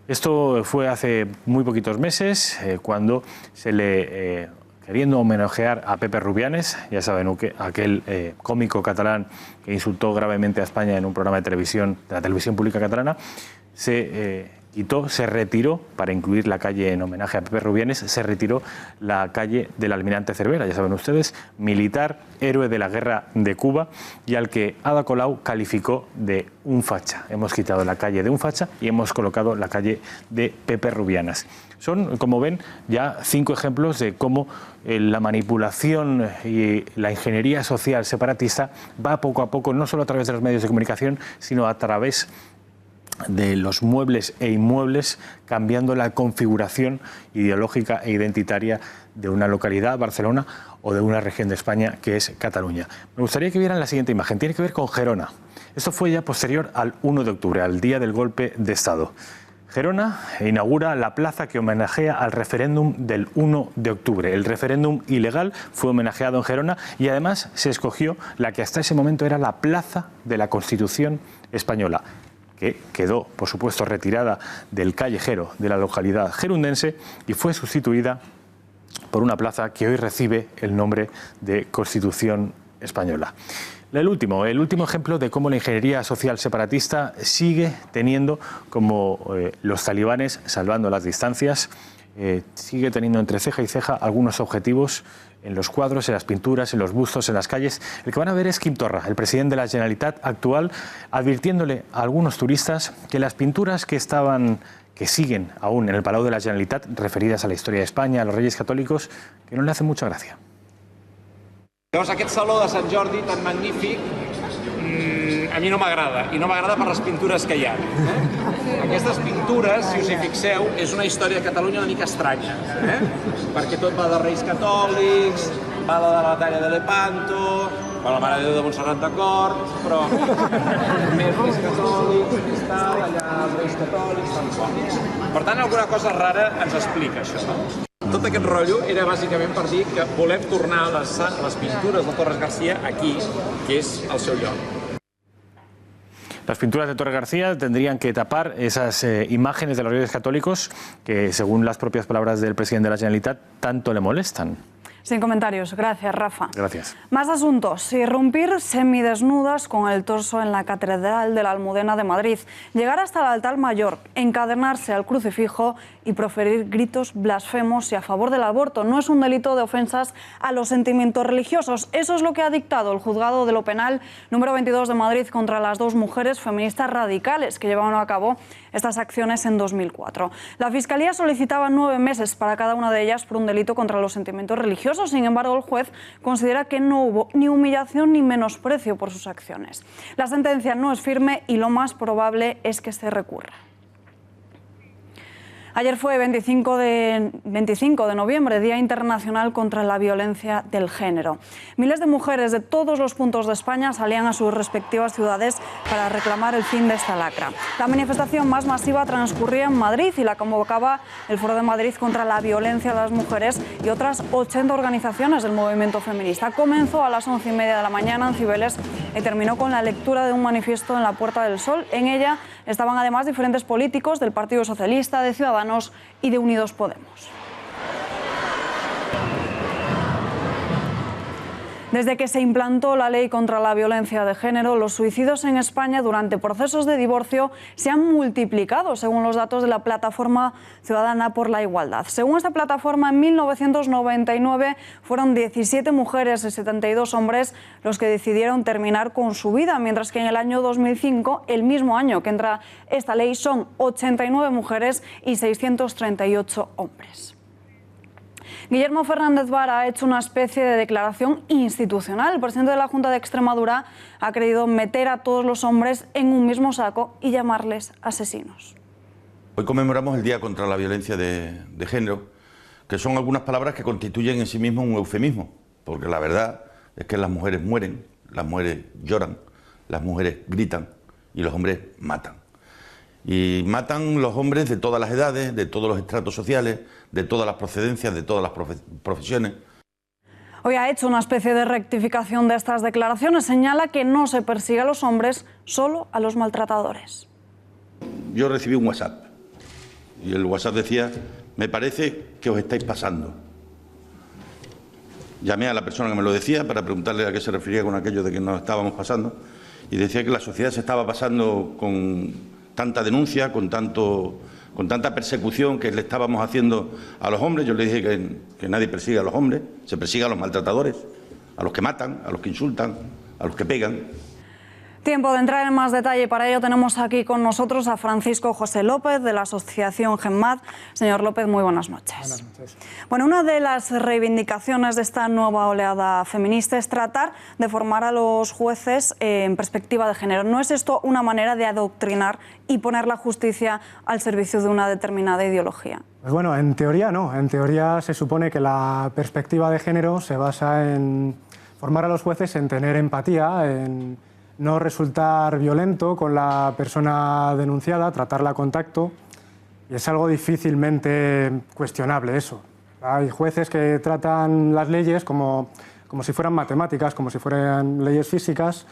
Esto fue hace muy poquitos meses, cuando se le, queriendo homenajear a Pepe Rubianes, ya saben, aquel cómico catalán que insultó gravemente a España en un programa de televisión, de la televisión pública catalana, se retiró, para incluir la calle en homenaje a Pepe Rubianes, se retiró la calle del almirante Cervera, ya saben ustedes, militar, héroe de la guerra de Cuba, y al que Ada Colau calificó de un facha. Hemos quitado la calle de un facha y hemos colocado la calle de Pepe Rubianes. Son, como ven, ya 5 ejemplos de cómo la manipulación y la ingeniería social separatista va poco a poco, no solo a través de los medios de comunicación, sino a través de los muebles e inmuebles, cambiando la configuración ideológica e identitaria de una localidad, Barcelona, o de una región de España que es Cataluña. Me gustaría que vieran la siguiente imagen, tiene que ver con Gerona. Esto fue ya posterior al 1 de octubre, al día del golpe de Estado. Gerona inaugura la plaza que homenajea al referéndum del 1 de octubre. El referéndum ilegal fue homenajeado en Gerona y además se escogió la que hasta ese momento era la plaza de la Constitución española. que quedó, por supuesto, retirada del callejero de la localidad gerundense y fue sustituida por una plaza que hoy recibe el nombre de Constitución Española. El último ejemplo de cómo la ingeniería social separatista sigue teniendo, como los talibanes, salvando las distancias, sigue teniendo entre ceja y ceja algunos objetivos en los cuadros, en las pinturas, en los bustos, en las calles. El que van a ver es Quim Torra, el presidente de la Generalitat actual, advirtiéndole a algunos turistas que las pinturas que siguen aún en el Palau de la Generalitat, referides a la historia de España, a los Reyes Católicos, que no le hacen mucha gracia. Llavors, aquest saló de Sant Jordi tan magnífic a mi no m'agrada, i no m'agrada per les pintures que hi ha. Aquestes pintures, si us hi fixeu, és una història de Catalunya una mica estranya, perquè tot va de Reis Catòlics, va de la batalla de Lepanto, la Mare de Déu de Montserrat d'acord, però més Reis Catòlics, més tal, allà els Reis Catòlics, tal qual. Per tant, alguna cosa rara ens explica això, no? Tot aquest rotllo era bàsicament per dir que volem tornar les pintures de Torres García aquí, que és el seu lloc. Las pinturas de Torres García tendrían que tapar esas imágenes de los Reyes Católicos que, según las propias palabras del presidente de la Generalitat, tanto le molestan. Sin comentarios. Gracias, Rafa. Gracias. Más asuntos. Irrumpir semidesnudas con el torso en la Catedral de la Almudena de Madrid, llegar hasta el altar mayor, encadenarse al crucifijo y proferir gritos blasfemos y a favor del aborto. No es un delito de ofensas a los sentimientos religiosos. Eso es lo que ha dictado el Juzgado de lo Penal número 22 de Madrid contra las dos mujeres feministas radicales que llevaban a cabo estas acciones en 2004. La Fiscalía solicitaba 9 meses para cada una de ellas por un delito contra los sentimientos religiosos. Sin embargo, el juez considera que no hubo ni humillación ni menosprecio por sus acciones. La sentencia no es firme y lo más probable es que se recurra. Ayer fue 25 de noviembre, Día Internacional contra la Violencia del Género. Miles de mujeres de todos los puntos de España salían a sus respectivas ciudades para reclamar el fin de esta lacra. La manifestación más masiva transcurría en Madrid y la convocaba el Foro de Madrid contra la Violencia de las Mujeres y otras 80 organizaciones del movimiento feminista. Comenzó a las 11:30 de la mañana en Cibeles y terminó con la lectura de un manifiesto en la Puerta del Sol. En ella estaban además diferentes políticos del Partido Socialista, de Ciudadanos y de Unidos Podemos. Desde que se implantó la ley contra la violencia de género, los suicidios en España durante procesos de divorcio se han multiplicado, según los datos de la Plataforma Ciudadana por la Igualdad. Según esta plataforma, en 1999 fueron 17 mujeres y 72 hombres los que decidieron terminar con su vida, mientras que en el año 2005, el mismo año que entra esta ley, son 89 mujeres y 638 hombres. Guillermo Fernández Vara ha hecho una especie de declaración institucional. El presidente de la Junta de Extremadura ha querido meter a todos los hombres en un mismo saco y llamarles asesinos. Hoy conmemoramos el Día contra la Violencia de Género, que son algunas palabras que constituyen en sí mismo un eufemismo, porque la verdad es que las mujeres mueren, las mujeres lloran, las mujeres gritan y los hombres matan. Y matan los hombres de todas las edades, de todos los estratos sociales, de todas las procedencias, de todas las profesiones. Hoy ha hecho una especie de rectificación de estas declaraciones. Señala que no se persigue a los hombres, solo a los maltratadores. Yo recibí un WhatsApp y el WhatsApp decía: me parece que os estáis pasando. Llamé a la persona que me lo decía para preguntarle a qué se refería con aquello de que nos estábamos pasando y decía que la sociedad se estaba pasando con tanta denuncia, con tanta persecución que le estábamos haciendo a los hombres. Yo le dije que nadie persigue a los hombres, se persigue a los maltratadores, a los que matan, a los que insultan, a los que pegan. Tiempo de entrar en más detalle. Para ello tenemos aquí con nosotros a Francisco José López, de la asociación GEMMAD. Señor López, muy buenas noches. Buenas noches. Bueno, una de las reivindicaciones de esta nueva oleada feminista es tratar de formar a los jueces en perspectiva de género. ¿No es esto una manera de adoctrinar y poner la justicia al servicio de una determinada ideología? Pues bueno, en teoría no. En teoría se supone que la perspectiva de género se basa en formar a los jueces en tener empatía, en no resultar violento con la persona denunciada, tratarla con tacto, y es algo difícilmente cuestionable eso. Hay jueces que tratan las leyes como si fueran matemáticas, como si fueran leyes físicas,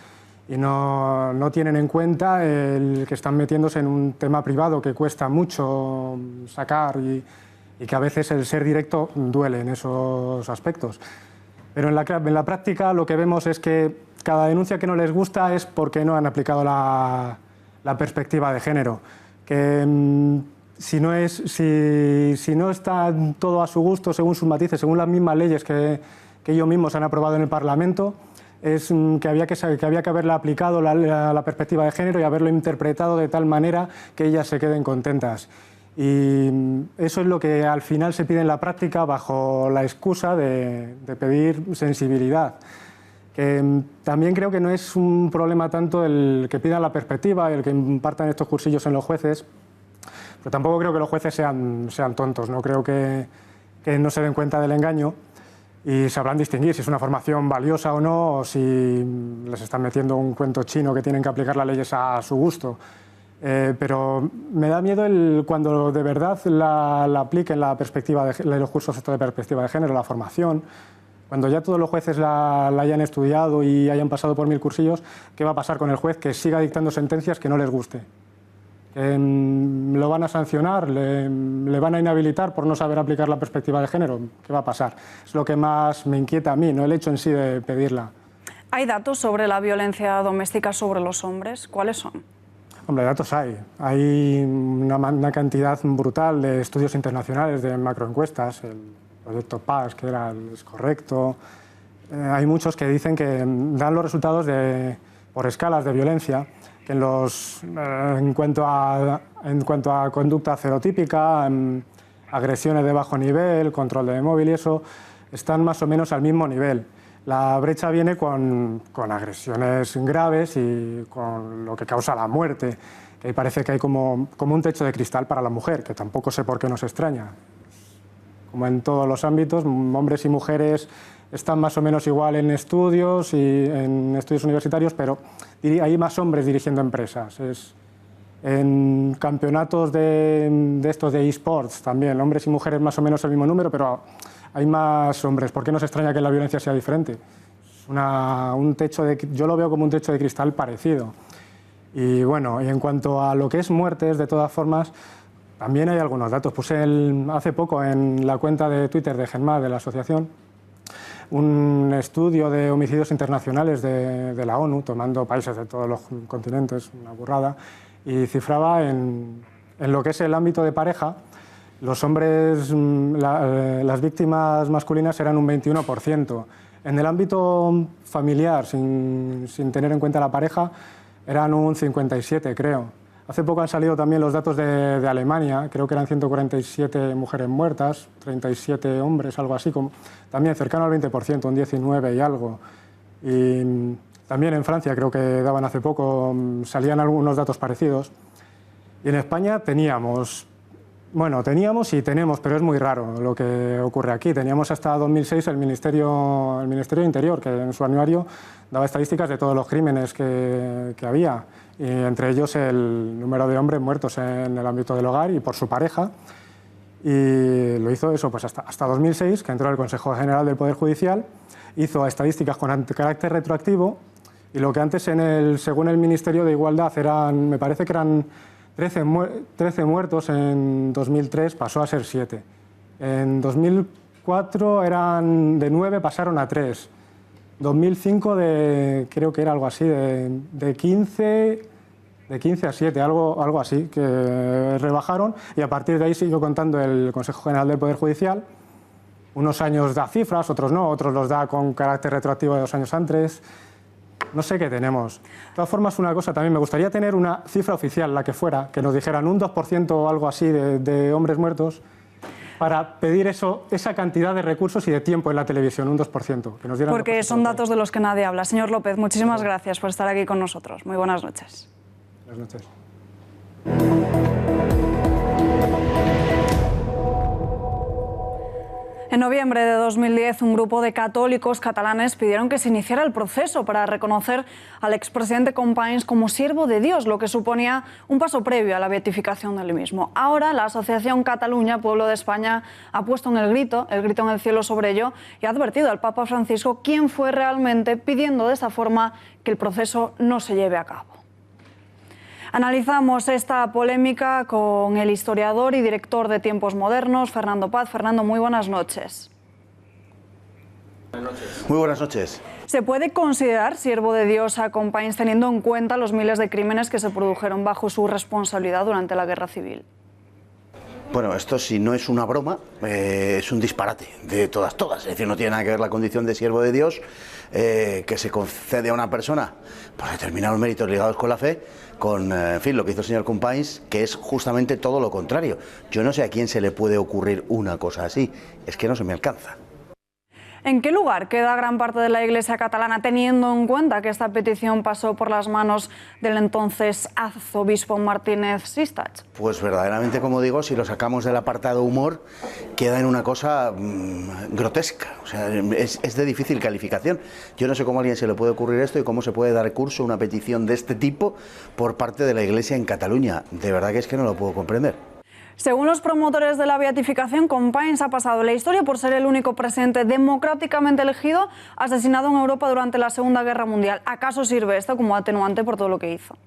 y no tienen en cuenta el que están metiéndose en un tema privado que cuesta mucho sacar y que a veces el ser directo duele en esos aspectos. Pero en la práctica lo que vemos es que cada denuncia que no les gusta es porque no han aplicado la perspectiva de género. Que si no está todo a su gusto, según sus matices, según las mismas leyes que ellos mismos han aprobado en el Parlamento, es que había que haberle aplicado la perspectiva de género y haberlo interpretado de tal manera que ellas se queden contentas. Y eso es lo que al final se pide en la práctica bajo la excusa de pedir sensibilidad. Que también creo que no es un problema tanto el que pidan la perspectiva y el que impartan estos cursillos en los jueces, pero tampoco creo que los jueces sean tontos, no creo que no se den cuenta del engaño y sabrán distinguir si es una formación valiosa o no, o si les están metiendo un cuento chino que tienen que aplicar las leyes a su gusto. Pero me da miedo cuando de verdad la apliquen la perspectiva de los cursos de perspectiva de género, la formación, cuando ya todos los jueces la hayan estudiado y hayan pasado por 1000 cursillos, ¿qué va a pasar con el juez que siga dictando sentencias que no les guste? ¿Lo van a sancionar? ¿Le van a inhabilitar por no saber aplicar la perspectiva de género? ¿Qué va a pasar? Es lo que más me inquieta a mí, no el hecho en sí de pedirla. ¿Hay datos sobre la violencia doméstica sobre los hombres? ¿Cuáles son? Hombre, datos hay. Hay una cantidad brutal de estudios internacionales, de macroencuestas, el proyecto PAS, que es correcto. Hay muchos que dicen que dan los resultados por escalas de violencia, que en cuanto a conducta celotípica, agresiones de bajo nivel, control de móvil y eso, están más o menos al mismo nivel. La brecha viene con agresiones graves y con lo que causa la muerte, que ahí parece que hay como un techo de cristal para la mujer, que tampoco sé por qué nos extraña. Como en todos los ámbitos, hombres y mujeres están más o menos igual en estudios universitarios, pero hay más hombres dirigiendo empresas. En campeonatos de estos de eSports también, hombres y mujeres más o menos el mismo número, pero hay más hombres. ¿Por qué nos extraña que la violencia sea diferente? Es yo lo veo como un techo de cristal parecido. Y bueno, y en cuanto a lo que es muertes, de todas formas, también hay algunos datos. Puse hace poco en la cuenta de Twitter de GENMA, de la asociación, un estudio de homicidios internacionales de la ONU, tomando países de todos los continentes, una burrada, y cifraba en lo que es el ámbito de pareja, los hombres, las víctimas masculinas eran un 21%. En el ámbito familiar, sin tener en cuenta la pareja, eran un 57%, creo. Hace poco han salido también los datos de Alemania, creo que eran 147 mujeres muertas, 37 hombres, algo así, también cercano al 20%, un 19 y algo. Y también en Francia, creo que daban hace poco, salían algunos datos parecidos. Y en España teníamos y tenemos, pero es muy raro lo que ocurre aquí. Teníamos hasta 2006 el Ministerio de Interior, que en su anuario daba estadísticas de todos los crímenes que había, y entre ellos el número de hombres muertos en el ámbito del hogar y por su pareja. Y lo hizo eso pues hasta 2006, que entró el Consejo General del Poder Judicial, hizo estadísticas con carácter retroactivo, y lo que antes según el Ministerio de Igualdad me parece que eran 13 muertos en 2003, pasó a ser 7. En 2004 eran de 9, pasaron a 3. 2005 creo que era algo así, de 15 a 7, algo así, que rebajaron, y a partir de ahí siguió contando el Consejo General del Poder Judicial. Unos años da cifras, otros no, otros los da con carácter retroactivo de 2 años antes. No sé qué tenemos. De todas formas, una cosa, también me gustaría tener una cifra oficial, la que fuera, que nos dijeran un 2% o algo así de hombres muertos, para pedir esa cantidad de recursos y de tiempo en la televisión, un 2%. Que nos dieran porque son datos de los que nadie habla. Señor López, muchísimas gracias por estar aquí con nosotros. Muy buenas noches. Buenas noches. En noviembre de 2010, un grupo de católicos catalanes pidieron que se iniciara el proceso para reconocer al expresidente Companys como siervo de Dios, lo que suponía un paso previo a la beatificación del mismo. Ahora, la Asociación Catalunya, Pueblo de España, ha puesto el grito en el cielo sobre ello y ha advertido al Papa Francisco quién fue realmente, pidiendo de esta forma que el proceso no se lleve a cabo. Analizamos esta polémica con el historiador y director de Tiempos Modernos, Fernando Paz. Fernando, muy buenas noches. Muy buenas noches. ¿Se puede considerar siervo de Dios a Companys teniendo en cuenta los miles de crímenes que se produjeron bajo su responsabilidad durante la Guerra Civil? Bueno, esto si no es una broma, es un disparate de todas. Es decir, no tiene nada que ver la condición de siervo de Dios que se concede a una persona por determinados méritos ligados con la fe, con, en fin, lo que hizo el señor Companys, que es justamente todo lo contrario. Yo no sé a quién se le puede ocurrir una cosa así, es que no se me alcanza. ¿En qué lugar queda gran parte de la Iglesia catalana teniendo en cuenta que esta petición pasó por las manos del entonces arzobispo Martínez Sistach? Pues verdaderamente, como digo, si lo sacamos del apartado humor, queda en una cosa grotesca. O sea, es de difícil calificación. Yo no sé cómo a alguien se le puede ocurrir esto y cómo se puede dar curso a una petición de este tipo por parte de la Iglesia en Cataluña. De verdad que es que no lo puedo comprender. Según los promotores de la beatificación, Companys ha pasado la historia por ser el único presidente democráticamente elegido asesinado en Europa durante la Segunda Guerra Mundial. ¿Acaso sirve esto como atenuante por todo lo que hizo?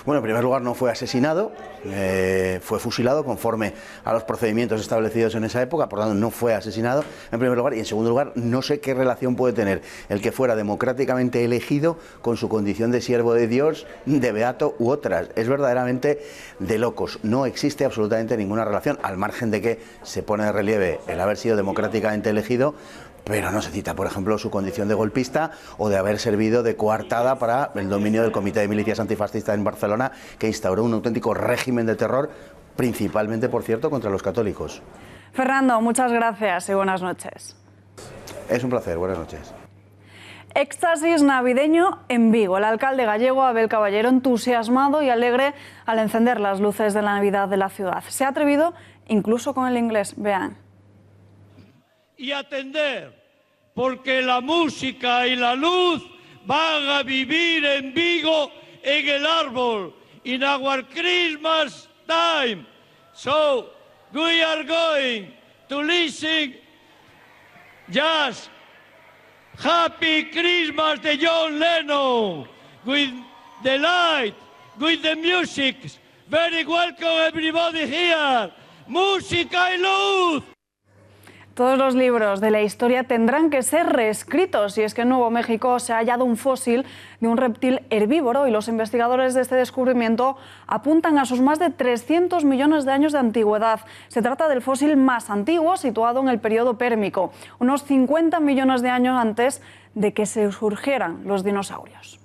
Bueno, en primer lugar no fue asesinado, fue fusilado conforme a los procedimientos establecidos en esa época, por lo tanto no fue asesinado en primer lugar, y en segundo lugar no sé qué relación puede tener el que fuera democráticamente elegido con su condición de siervo de Dios, de beato u otras. Es verdaderamente de locos, no existe absolutamente ninguna relación, al margen de que se pone de relieve el haber sido democráticamente elegido, pero no se cita, por ejemplo, su condición de golpista o de haber servido de coartada para el dominio del Comité de Milicias Antifascistas en Barcelona, que instauró un auténtico régimen de terror, principalmente, por cierto, contra los católicos. Fernando, muchas gracias y buenas noches. Es un placer, buenas noches. Éxtasis navideño en Vigo. El alcalde gallego Abel Caballero, entusiasmado y alegre al encender las luces de la Navidad de la ciudad. Se ha atrevido incluso con el inglés. Vean. Y atender, porque la música y la luz van a vivir en Vigo en el árbol, in our Christmas time. So we are going to listen just Happy Christmas de John Lennon with the light, with the music. Very welcome everybody here. Música y luz. Todos los libros de la historia tendrán que ser reescritos, y es que en Nuevo México se ha hallado un fósil de un reptil herbívoro y los investigadores de este descubrimiento apuntan a sus más de 300 millones de años de antigüedad. Se trata del fósil más antiguo, situado en el periodo Pérmico, unos 50 millones de años antes de que se surgieran los dinosaurios.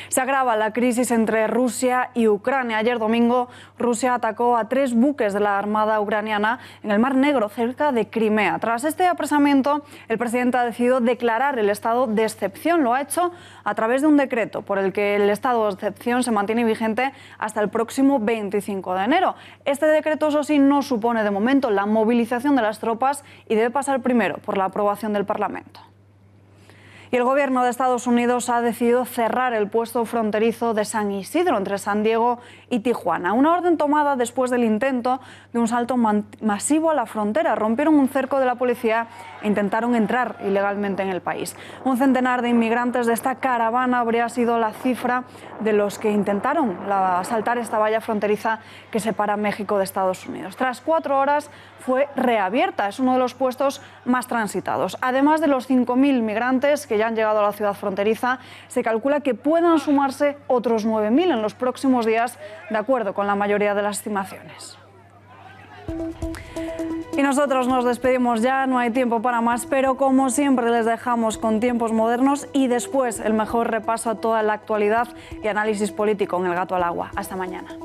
Se agrava la crisis entre Rusia y Ucrania. Ayer domingo, Rusia atacó a 3 buques de la Armada ucraniana en el Mar Negro, cerca de Crimea. Tras este apresamiento, el presidente ha decidido declarar el estado de excepción. Lo ha hecho a través de un decreto por el que el estado de excepción se mantiene vigente hasta el próximo 25 de enero. Este decreto, eso sí, no supone de momento la movilización de las tropas y debe pasar primero por la aprobación del Parlamento. Y el gobierno de Estados Unidos ha decidido cerrar el puesto fronterizo de San Isidro entre San Diego y Tijuana. Una orden tomada después del intento de un salto masivo a la frontera. Rompieron un cerco de la policía e intentaron entrar ilegalmente en el país. Un centenar de inmigrantes de esta caravana habría sido la cifra de los que intentaron saltar esta valla fronteriza que separa México de Estados Unidos. Tras 4 horas fue reabierta. Es uno de los puestos más transitados. Además de los 5.000 migrantes que ya han llegado a la ciudad fronteriza, se calcula que puedan sumarse otros 9.000 en los próximos días, de acuerdo con la mayoría de las estimaciones. Y nosotros nos despedimos ya, no hay tiempo para más, pero como siempre les dejamos con Tiempos Modernos y después el mejor repaso a toda la actualidad y análisis político en El Gato al Agua. Hasta mañana.